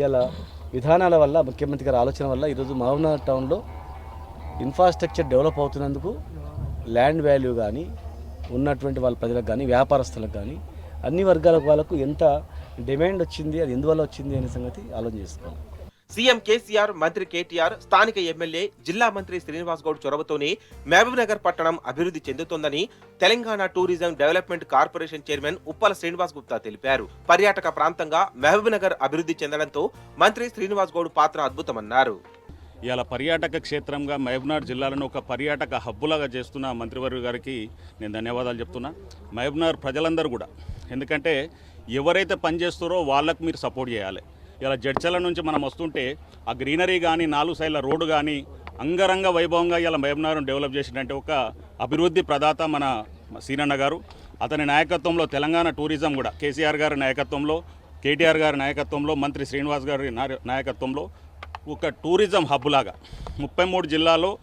ఇలా విధానాల వల్ల, ముఖ్యమంత్రి గారి ఆలోచన వల్ల ఈరోజు మహబూబ్నగర్ టౌన్లో ఇన్ఫ్రాస్ట్రక్చర్ డెవలప్ అవుతున్నందుకు ల్యాండ్ వాల్యూ కానీ, ఉన్నటువంటి వాళ్ళ ప్రజలకు కానీ, వ్యాపారస్తులకు కానీ, అన్ని వర్గాల వాళ్ళకు ఎంత డిమాండ్ వచ్చింది, అది ఎందువల్ల వచ్చింది అనే సంగతి ఆలోచన చేసుకోవాలి. సీఎం కేసీఆర్, మంత్రి కేటీఆర్, స్థానిక ఎమ్మెల్యే, జిల్లా మంత్రి శ్రీనివాస్ గౌడ్ చొరవతోనే మహబూబ్నగర్ పట్టణం అభివృద్ధి చెందుతోందని Telangana tourism development corporation chairman Uppala Srinivas Gupta తెలిపారు. పర్యాటక ప్రాంతంగా మహబూబ్నగర్ అభివృద్ధి చెందడంతో మంత్రి శ్రీనివాస్ గౌడ్ పాత్ర అద్భుతమన్నారు. ఇలా పర్యాటక క్షేత్రంగా మహబూబ్నగర్ జిల్లాలను ఒక పర్యాటక హబ్బులాగా చేస్తున్న మంత్రివర్గ గారికి నేను ధన్యవాదాలు చెప్తున్నా. మహబూబ్నగర్ ప్రజలందరూ కూడా, ఎందుకంటే ఎవరైతే పనిచేస్తారో వాళ్ళకు మీరు సపోర్ట్ చేయాలి. ఇలా జడ్చల నుంచి మనం వస్తుంటే ఆ గ్రీనరీ కానీ, 4 సైడ్ల రోడ్డు కానీ అంగరంగ వైభవంగా ఇలా మహబూబ్నగర్ను డెవలప్ చేసినట్టే ఒక అభివృద్ధి ప్రదాత మన సీనన్న గారు. అతని నాయకత్వంలో తెలంగాణ టూరిజం కూడా కేసీఆర్ గారి నాయకత్వంలో, కేటీఆర్ గారి నాయకత్వంలో, మంత్రి శ్రీనివాస్ గారి నాయకత్వంలో ఒక టూరిజం హబ్బులాగా 33 జిల్లాలో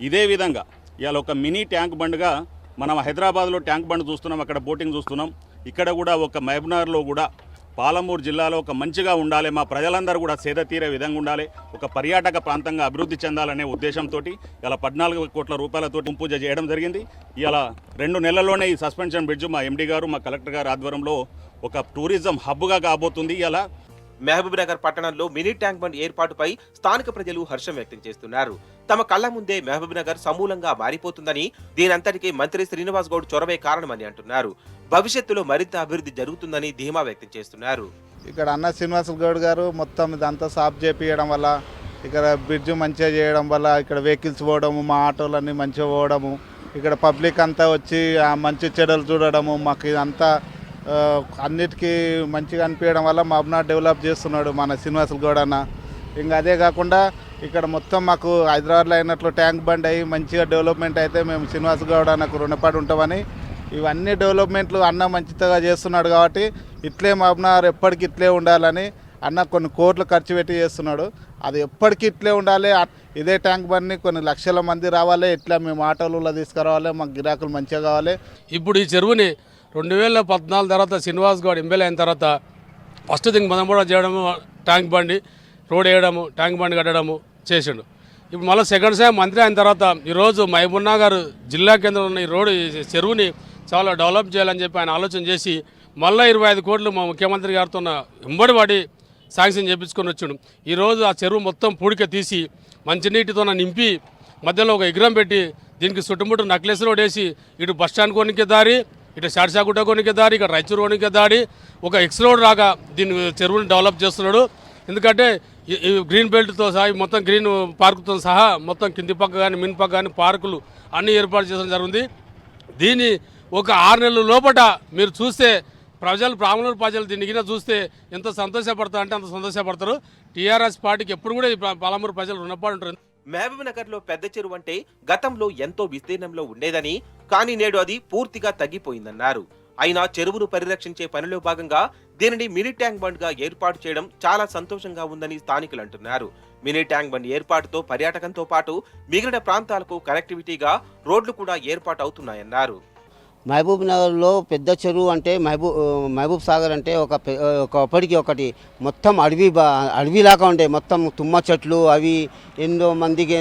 ఇదే విధంగా ఇవాళ ఒక మినీ ట్యాంక్ బండ్గా మనం హైదరాబాద్లో ట్యాంక్ బండ్ చూస్తున్నాం, అక్కడ బోటింగ్ చూస్తున్నాం. ఇక్కడ కూడా ఒక మహబూబ్నగర్లో కూడా పాలమూరు జిల్లాలో ఒక మంచిగా ఉండాలి, మా ప్రజలందరూ కూడా సేద తీరే విధంగా ఉండాలి, ఒక పర్యాటక ప్రాంతంగా అభివృద్ధి చెందాలనే ఉద్దేశంతో ఇలా 14 కోట్ల రూపాయలతో పూజ చేయడం జరిగింది. ఇలా 2 నెలల్లోనే ఈ సస్పెన్షన్ బ్రిడ్జ్ మా ఎండీ గారు, మా కలెక్టర్ గారు ఆధ్వర్యంలో ఒక టూరిజం హబ్గా కాబోతుంది. ఇలా మహబూబ్నగర్ పట్టణంలో మినీ ట్యాంక్ బండ్ ఏర్పాటుపై స్థానిక ప్రజలు హర్షం వ్యక్తం చేస్తున్నారు. తమ కళ్ల ముందే మహబూబ్నగర్ సమూలంగా మారిపోతుందని, దీనంతటికీ మంత్రి శ్రీనివాస్ గౌడ్ చొరవే కారణమని అంటున్నారు. భవిష్యత్తులో మరింత అభివృద్ధి జరుగుతుందని ధీమా వ్యక్తం చేస్తున్నారు. ఇక్కడ అన్న శ్రీనివాస్ గౌడ్ గారు మొత్తం ఇదంతా సాఫ్ చేపియడం వల్ల, ఇక్కడ బ్రిడ్జ్ మంచిగా చేయడం వల్ల ఇక్కడ వెహికల్స్ పోవడము, మా ఆటోలన్నీ మంచిగా పోవడము, ఇక్కడ పబ్లిక్ అంతా వచ్చి ఆ మంచి చెడులు చూడడము, మాకు ఇదంతా అన్నిటికీ మంచిగా అనిపించడం వల్ల మహబూబ్నగర్ డెవలప్ చేస్తున్నాడు మన శ్రీనివాస్ గౌడ్ అన్న. ఇంకా అదే కాకుండా ఇక్కడ మొత్తం మాకు హైదరాబాద్లో అయినట్లు ట్యాంక్ బండ్ అయ్యి మంచిగా డెవలప్మెంట్ అయితే మేము శ్రీనివాస్ గౌడ్ అన్నకు రుణపడి ఉంటామని, ఇవన్నీ డెవలప్మెంట్లు అన్న మంచిగా చేస్తున్నాడు కాబట్టి ఇట్లే మహబూబ్నగర్ ఎప్పటికి ఇట్లే ఉండాలని అన్న కొన్ని కోట్లు ఖర్చు పెట్టి చేస్తున్నాడు. అది ఎప్పటికీ ఇట్లే ఉండాలి. ఇదే ట్యాంక్ బండ్ని కొన్ని లక్షల మంది రావాలి, ఇట్లా మేము ఆటోలలో తీసుకురావాలి, మాకు గిరాకులు మంచిగా కావాలి. ఇప్పుడు ఈ చెరువుని 2014 తర్వాత శ్రీనివాస్ గౌడ్ ఎమ్మెల్యే అయిన తర్వాత ఫస్ట్ థింగ్ మనం కూడా చేయడము, ట్యాంక్ బండి రోడ్ వేయడము, ట్యాంక్ బండి కట్టడము చేసిండు. ఇప్పుడు మళ్ళీ సెకండ్ టైం మంత్రి అయిన తర్వాత ఈరోజు మహబూబ్నగర్ జిల్లా కేంద్రంలో ఉన్న ఈ రోడ్డు, ఈ చెరువుని చాలా డెవలప్ చేయాలని చెప్పి ఆయన ఆలోచన చేసి మళ్ళీ 25 కోట్లు మా ముఖ్యమంత్రి గారితో వెంబడి పడి శాంక్షన్ చేయించుకొని వచ్చాడు. ఈరోజు ఆ చెరువు మొత్తం పూడిక తీసి మంచినీటితో నింపి మధ్యలో ఒక విగ్రహం పెట్టి దీనికి చుట్టుముట్టు నక్లెస్ రోడ్ వేసి ఇటు బస్ స్టాండ్ కొనికే దారి, ఇటు షార్షాగుట్ట కొనికే దారి, ఇక్కడ రైచూరు కొనికే దారి, ఒక ఎక్స్ రోడ్ రాగా దీన్ని చెరువుని డెవలప్ చేస్తున్నాడు. ఎందుకంటే ఈ గ్రీన్ బెల్ట్తో సహా మొత్తం గ్రీన్ పార్కుతో సహా మొత్తం కింది పక్క కానీ మిన్ పక్క కానీ పార్కులు అన్నీ ఏర్పాటు చేయడం జరిగింది. దీన్ని ఒక 6 నెలల లోపల మీరు చూస్తే పాలమూరు ప్రజలు దీనికినా చూస్తే ఎంత సంతోషపడతారు అంటే అంత సంతోషపడతారు. టీఆర్ఎస్ పార్టీకి ఎప్పుడు కూడా ఈ పాలమూరు ప్రజలు రుణపడి ఉంటారు. మహబూబ్నగర్ లో పెద్ద చెరువు అంటే గతంలో ఎంతో విస్తీర్ణంలో ఉండేదని, కానీ నేడు అది పూర్తిగా తగ్గిపోయిందన్నారు. అయినా చెరువును పరిరక్షించే పనిలో భాగంగా దీనిని మినీ ట్యాంక్ బండ్ గా ఏర్పాటు చేయడం చాలా సంతోషంగా ఉందని స్థానికులు అంటున్నారు. మినీ ట్యాంక్ బండ్ ఏర్పాటుతో పర్యాటకంతో పాటు మిగిలిన ప్రాంతాలకు కనెక్టివిటీగా రోడ్లు కూడా ఏర్పాటు అవుతున్నాయన్నారు. మహబూబ్నగర్లో పెద్ద చెరువు అంటే మహబూబ్ సాగర్ అంటే ఒకప్పటికి ఒకటి మొత్తం అడవిలాగా ఉండే, మొత్తం తుమ్మ చెట్లు అవి ఎన్నో మందికి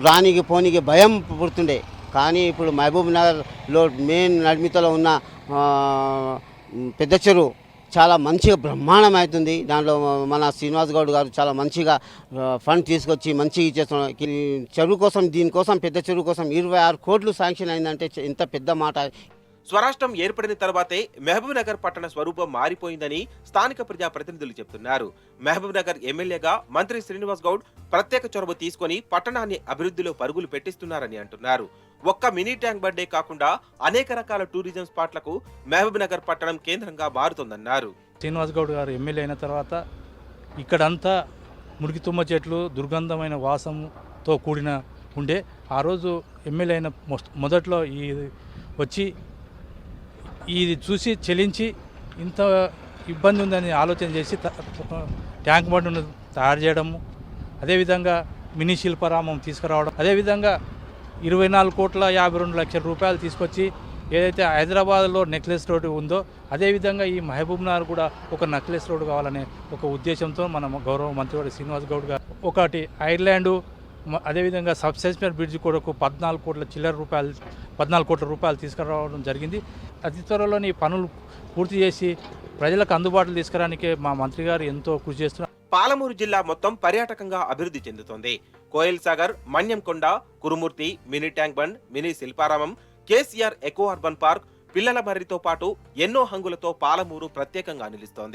రానికి పోనీకి భయం పుడుతుండే. కానీ ఇప్పుడు మహబూబ్నగర్లో మెయిన్ నడిమితలో ఉన్న పెద్ద చెరువు చాలా మంచిగా బ్రహ్మాండం అవుతుంది. దాంట్లో మన శ్రీనివాస్ గౌడ్ గారు చాలా మంచిగా ఫండ్ తీసుకొచ్చి మంచిగా ఇచ్చేస్తున్నాం. చెరువు కోసం, దీనికోసం పెద్ద చెరువు కోసం 26 కోట్లు శాంక్షన్ అయిందంటే ఎంత పెద్ద మాట. స్వరాష్ట్రం ఏర్పడిన తర్వాతే మహబూబ్ నగర్ పట్టణ స్వరూపం మారిపోయిందని స్థానిక ప్రజా ప్రతినిధులు చెబుతున్నారు. మహబూబ్ నగర్ ఎమ్మెల్యేగా మంత్రి శ్రీనివాస్ గౌడ్ ప్రత్యేక చొరవ తీసుకొని పట్టణాన్ని అభివృద్ధిలో పరుగులు పెట్టిస్తున్నారని అంటున్నారు. ఒక్క మినీ ట్యాంక్ బండే కాకుండా అనేక రకాల టూరిజం స్పాట్లకు మహబూబ్ నగర్ పట్టణం కేంద్రంగా మారుతోందన్నారు. శ్రీనివాస్ గౌడ్ గారు ఎమ్మెల్యే అయిన తర్వాత ఇక్కడంతా మురికి తుమ్మ చెట్లు, దుర్గంధమైన వాసంతో కూడిన ఉండే. ఆ రోజు ఎమ్మెల్యే అయిన మొదట్లో వచ్చి ఇది చూసి చెలించి ఇంత ఇబ్బంది ఉందని ఆలోచన చేసి ట్యాంక్ బండ్ను తయారు చేయడము, అదేవిధంగా మినీ శిల్పారామం తీసుకురావడం, అదేవిధంగా 24,52,00,000 రూపాయలు తీసుకొచ్చి ఏదైతే హైదరాబాద్లో నెక్లెస్ రోడ్డు ఉందో అదేవిధంగా ఈ మహబూబ్ నగర్ కూడా ఒక నెక్లెస్ రోడ్డు కావాలనే ఒక ఉద్దేశంతో మన గౌరవ మంత్రివర్గ శ్రీనివాస్ గౌడ్ గారు ఒకటి ఐర్లాండు, అదేవిధంగా సబ్స్టేషన్ బ్రిడ్జ్ కొరకు 14 కోట్ల రూపాయలు తీసుకురావడం జరిగింది. అతి త్వరలోని పనులు పూర్తి చేసి ప్రజలకు అందుబాటులో తీసుకురావడానికే మా మంత్రి గారు ఎంతో కృషి చేస్తున్నారు. పాలమూరు జిల్లా మొత్తం పర్యాటకంగా అభివృద్ధి చెందుతోంది. Koil Sagar, Manyamkonda, Kurumurthy, mini tank bund, mini Shilparamam, KCR eco urban park, పిల్లల మర్రితో పాటు ఎన్నో హంగులతో పాలమూరు ప్రత్యేకంగా నిలుస్తోంది.